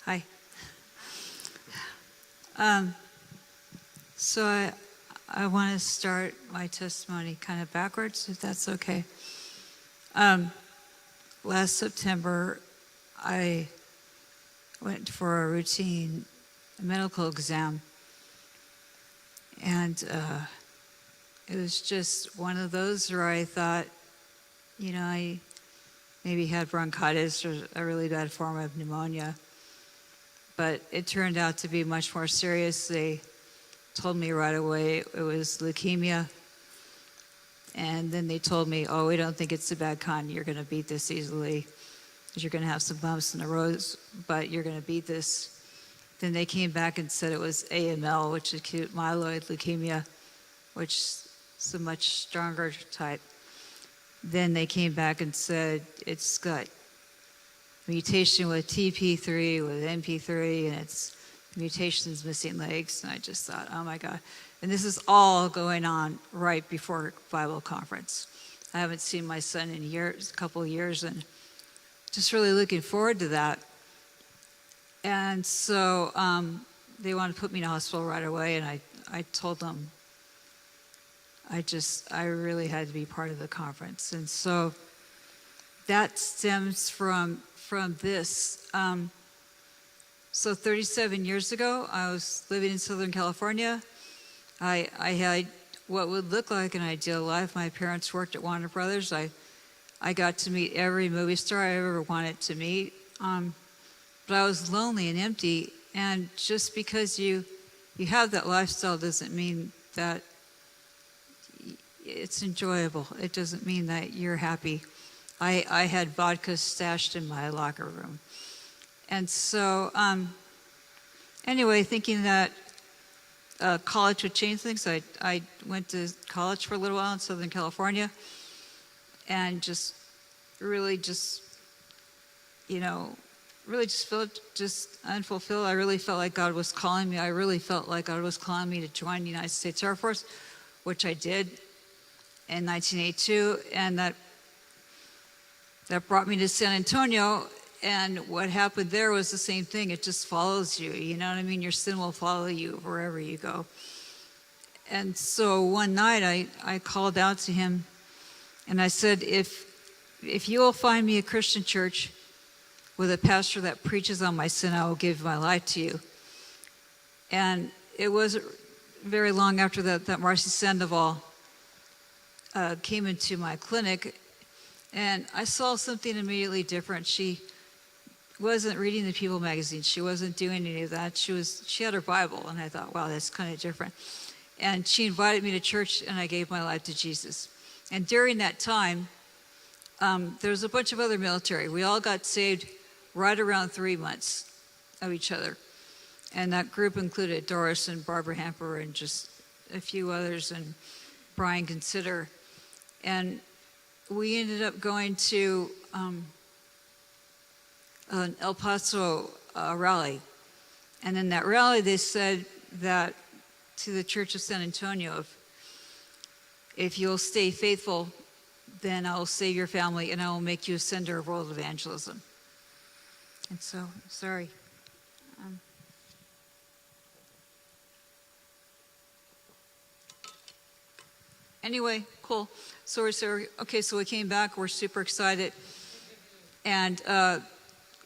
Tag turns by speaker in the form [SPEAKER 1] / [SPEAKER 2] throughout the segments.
[SPEAKER 1] Hi. So I want to start my testimony kind of backwards, if that's okay. Last September, I went for a routine medical exam, and it was just one of those where I thought, I maybe had bronchitis or a really bad form of pneumonia. But it turned out to be much more serious. They told me right away it was leukemia. And then they told me, we don't think it's a bad kind. You're going to beat this easily. You're going to have some bumps in the road, but you're going to beat this. Then they came back and said it was AML, which is acute myeloid leukemia, which is a much stronger type. Then they came back and said it's got mutation with TP3, with MP3, and it's mutations missing legs. And I just thought, oh my God. And this is all going on right before Bible conference. I haven't seen my son in years, a couple of years, and just really looking forward to that. And so they wanted to put me in a hospital right away, and I told them I really had to be part of the conference. And so that stems from this. So 37 years ago, I was living in Southern California. I had what would look like an ideal life. My parents worked at Warner Brothers. I got to meet every movie star I ever wanted to meet. But I was lonely and empty. And just because you have that lifestyle doesn't mean that it's enjoyable. It doesn't mean that you're happy. I had vodka stashed in my locker room. And so, anyway, thinking that college would change things, I went to college for a little while in Southern California and really felt just unfulfilled. I really felt like God was calling me. I really felt like God was calling me to join the United States Air Force, which I did in 1982, and that brought me to San Antonio. And what happened there was the same thing. It just follows you. You know what I mean? Your sin will follow you wherever you go. And so one night I called out to him and I said, if you will find me a Christian church with a pastor that preaches on my sin, I will give my life to you. And it wasn't very long after that Marcy Sandoval came into my clinic, and I saw something immediately different. She wasn't reading the People magazine. She wasn't doing any of that. She had her Bible, and I thought, wow, that's kind of different. And she invited me to church, and I gave my life to Jesus. And during that time, there was a bunch of other military. We all got saved right around 3 months of each other. And that group included Doris and Barbara Hamper and just a few others, and Brian Consider. And we ended up going to an El Paso rally. And in that rally, they said that to the Church of San Antonio, if you'll stay faithful, then I will save your family and I will make you a sender of world evangelism. And so, sorry. Anyway, cool. So we came back. We're super excited. And,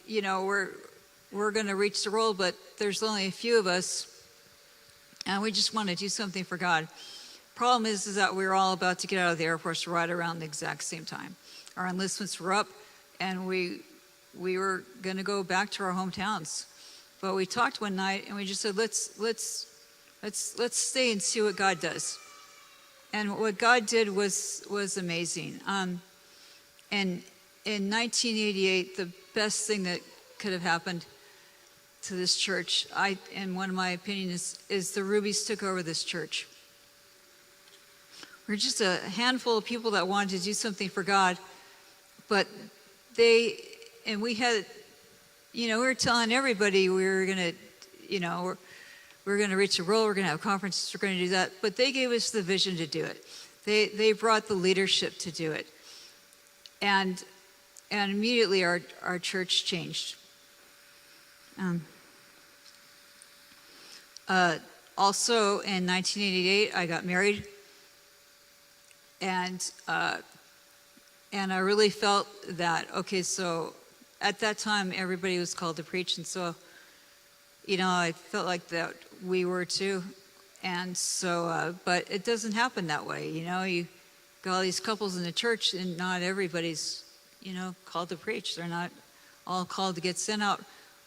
[SPEAKER 1] we're going to reach the world, but there's only a few of us. And we just want to do something for God. Problem is that we were all about to get out of the Air Force right around the exact same time. Our enlistments were up, and we were going to go back to our hometowns. But we talked one night, and we just said, let's stay and see what God does. And what God did was amazing. And in 1988, the best thing that could have happened to this church, in one of my opinions, is the Rubies took over this church. We're just a handful of people that wanted to do something for God, but we were telling everybody we were going to, we're going to reach the world, we're going to have conferences, we're going to do that, but they gave us the vision to do it. They brought the leadership to do it. And immediately our church changed. Also in 1988, I got married, and I really felt that, okay, so at that time everybody was called to preach, and so, I felt like that we were too. And so, but it doesn't happen that way, you got all these couples in the church, and not everybody's, called to preach. They're not all called to get sent out.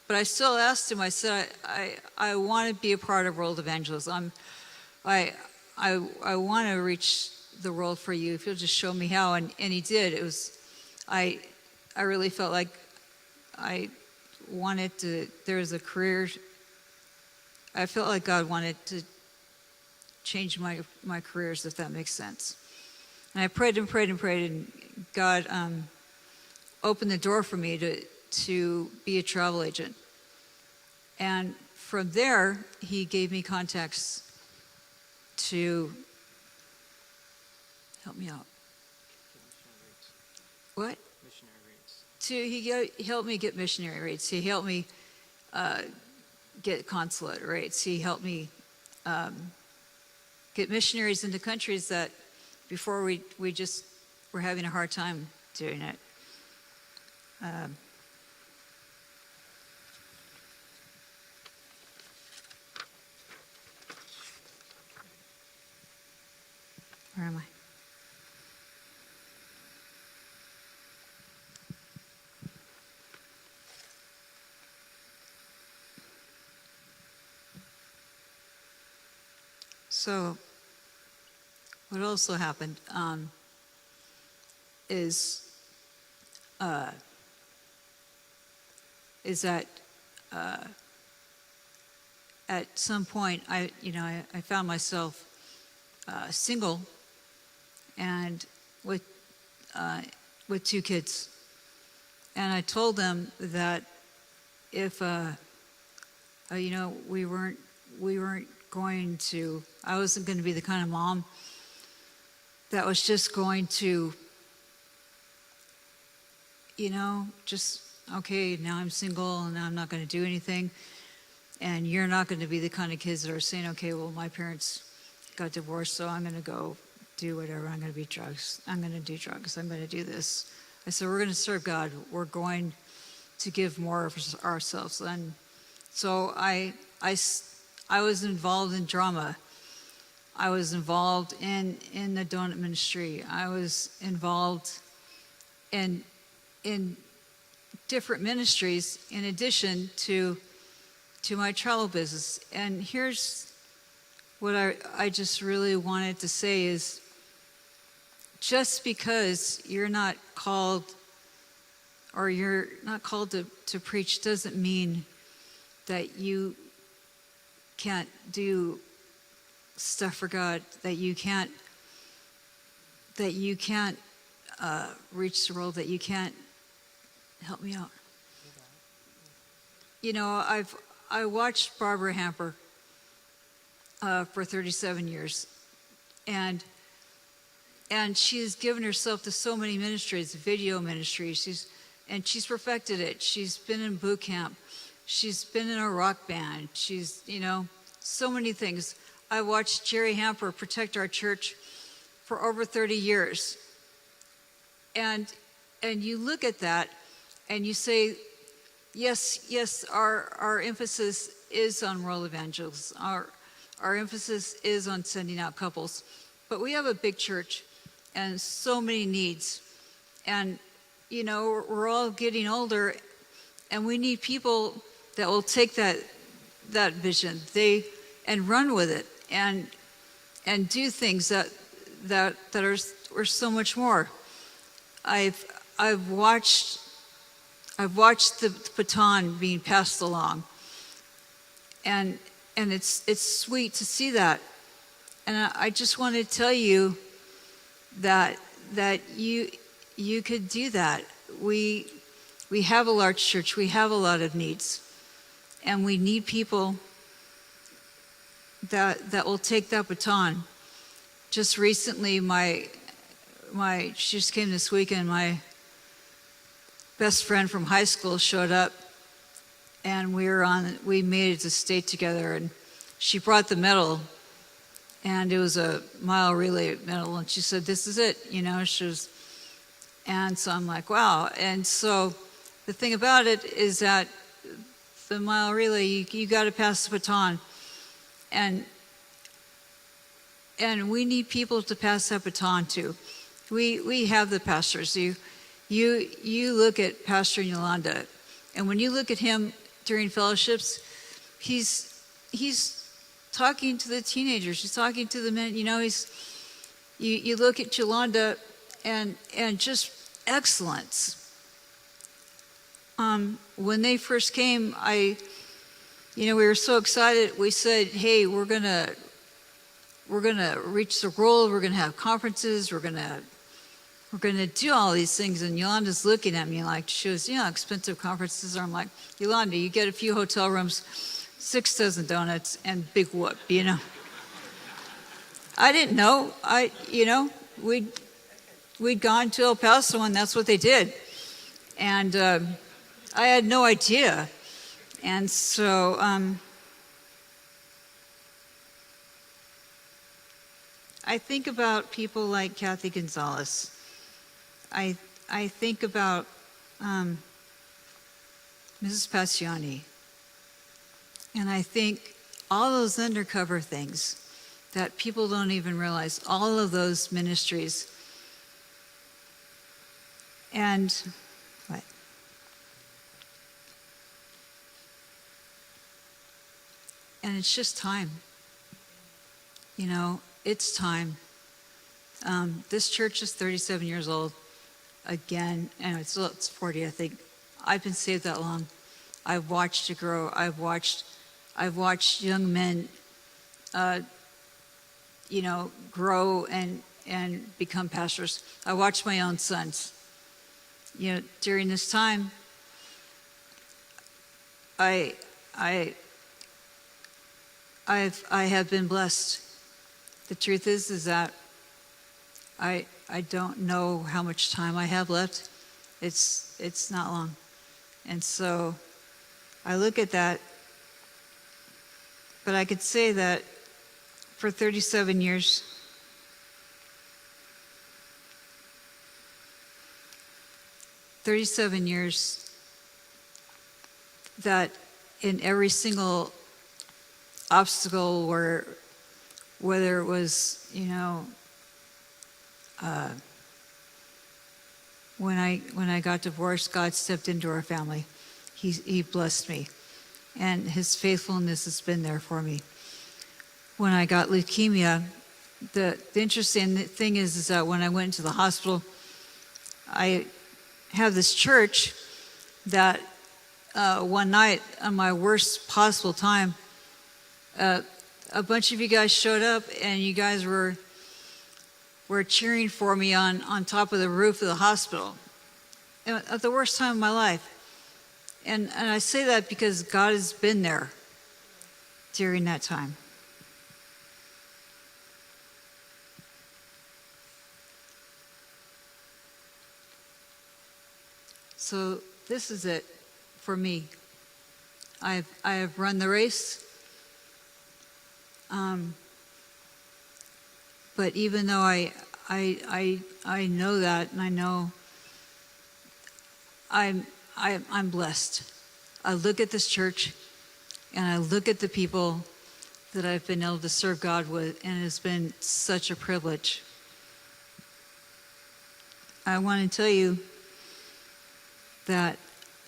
[SPEAKER 1] But I still asked him, I said, I want to be a part of world evangelism. I want to reach the world for you, if you'll just show me how. And he did. It was, I really felt like I wanted to, there was a career, I felt like God wanted to change my careers, if that makes sense. And I prayed and prayed and prayed, and God opened the door for me to be a travel agent. And from there, he gave me contacts to help me out. What? Missionary rates. He helped me get missionary rates. He helped me get consulate rates. He helped me get missionaries into countries that before we just were having a hard time doing it. Where am I? So, what also happened is that at some point I found myself single and with 2 kids, and I told them that if we weren't going to, I wasn't going to be the kind of mom that was just going to, just, okay, now I'm single and now I'm not going to do anything. And you're not going to be the kind of kids that are saying, okay, well, my parents got divorced, so I'm going to go do whatever. I'm going to be drugs. I'm going to do drugs. I'm going to do this. I said, we're going to serve God. We're going to give more of ourselves. And so I was involved in drama. I was involved in the donut ministry. I was involved in different ministries in addition to my travel business. And here's what I just really wanted to say is, just because you're not called or you're not called to preach doesn't mean that you can't do stuff for God, that you can't reach the world, that you can't help me out. I watched Barbara Hamper for 37 years, and she's given herself to so many ministries, video ministries. She's perfected it. She's been in boot camp. She's been in a rock band. She's, so many things. I watched Jerry Hamper protect our church for over 30 years. And you look at that and you say, yes, our emphasis is on world evangelism. Our emphasis is on sending out couples. But we have a big church and so many needs. And, we're all getting older, and we need people that will take that vision and run with it and do things that are so much more. I've watched the baton being passed along, and it's sweet to see that. And I just want to tell you that you could do that. We have a large church. We have a lot of needs, and we need people that will take that baton. Just recently, she just came this weekend. My best friend from high school showed up, and we made it to state together, and she brought the medal, and it was a mile relay medal, and she said, "This is it," she was, and so I'm like, wow. And so the thing about it is that the mile relay, you got to pass the baton, and we need people to pass that baton to. We have the pastors. You look at Pastor Yolanda, and when you look at him during fellowships, he's talking to the teenagers. He's talking to the men. You look at Yolanda, and just excellence. When they first came, we were so excited. We said, "Hey, we're gonna reach the world. We're gonna have conferences. We're gonna do all these things." And Yolanda's looking at me like, she was, how expensive conferences are. I'm like, "Yolanda, you get a few hotel rooms, 6 dozen donuts, and big whoop." I didn't know. We'd gone to El Paso, and that's what they did, and I had no idea. And so I think about people like Kathy Gonzalez. I think about Mrs. Passiani. And I think all those undercover things that people don't even realize, all of those ministries. And what? And it's just time. It's time. This church is 37 years old again, and it's 40, I think. I've been saved that long. I've watched it grow. I've watched young men, grow and become pastors. I watched my own sons. During this time, I have been blessed. The truth is that I don't know how much time I have left. It's not long. And so I look at that, but I could say that for 37 years, that in every single obstacle, whether it was, when I got divorced, God stepped into our family. He blessed me, and His faithfulness has been there for me. When I got leukemia, the interesting thing is that when I went into the hospital, I have this church that one night on my worst possible time, a bunch of you guys showed up, and you guys were cheering for me on top of the roof of the hospital at the worst time of my life. And I say that because God has been there during that time. So this is it for me. I have run the race. But even though I know that, and I know I'm blessed. I look at this church, and I look at the people that I've been able to serve God with, and it's been such a privilege. I want to tell you that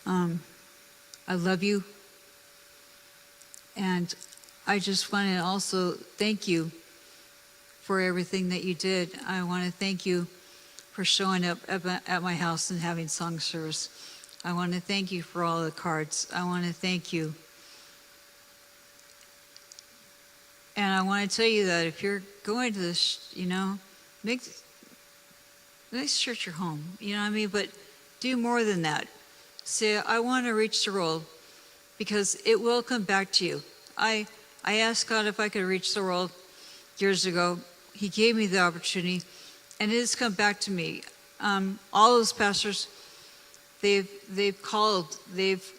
[SPEAKER 1] I love you, and I just want to also thank you for everything that you did. I want to thank you for showing up at my house and having song service. I want to thank you for all the cards. I want to thank you. And I want to tell you that if you're going to this, make this church your home. But do more than that. Say, I want to reach the world, because it will come back to you. I asked God if I could reach the world years ago. He gave me the opportunity, and it has come back to me. All those pastors, they've called. I've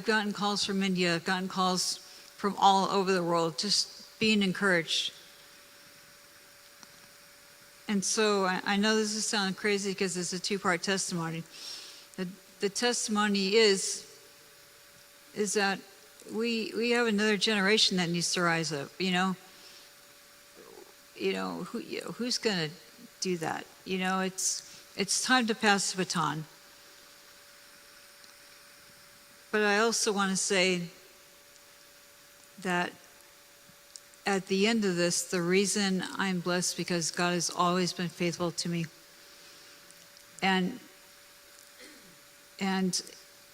[SPEAKER 1] gotten calls from India. I've gotten calls from all over the world, just being encouraged. And so I know this is sounding crazy because it's a two-part testimony. The testimony is that we have another generation that needs to rise up. Who's going to do that? It's time to pass the baton. But I also want to say that at the end of this, the reason I'm blessed because God has always been faithful to me. And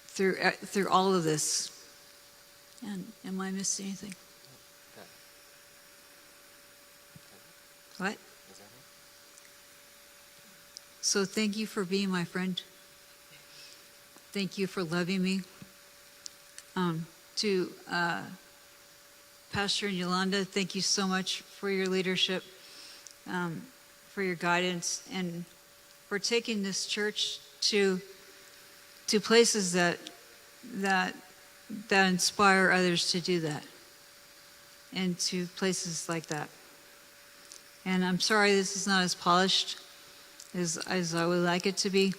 [SPEAKER 1] through all of this. And am I missing anything? What? So thank you for being my friend. Thank you for loving me. To Pastor and Yolanda, thank you so much for your leadership, for your guidance, and for taking this church to places that inspire others to do that, and to places like that. And I'm sorry this is not as polished as I would like it to be.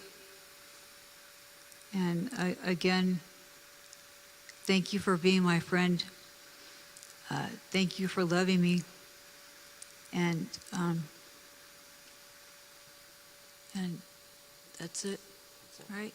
[SPEAKER 1] And again, thank you for being my friend. Thank you for loving me. And that's it, right?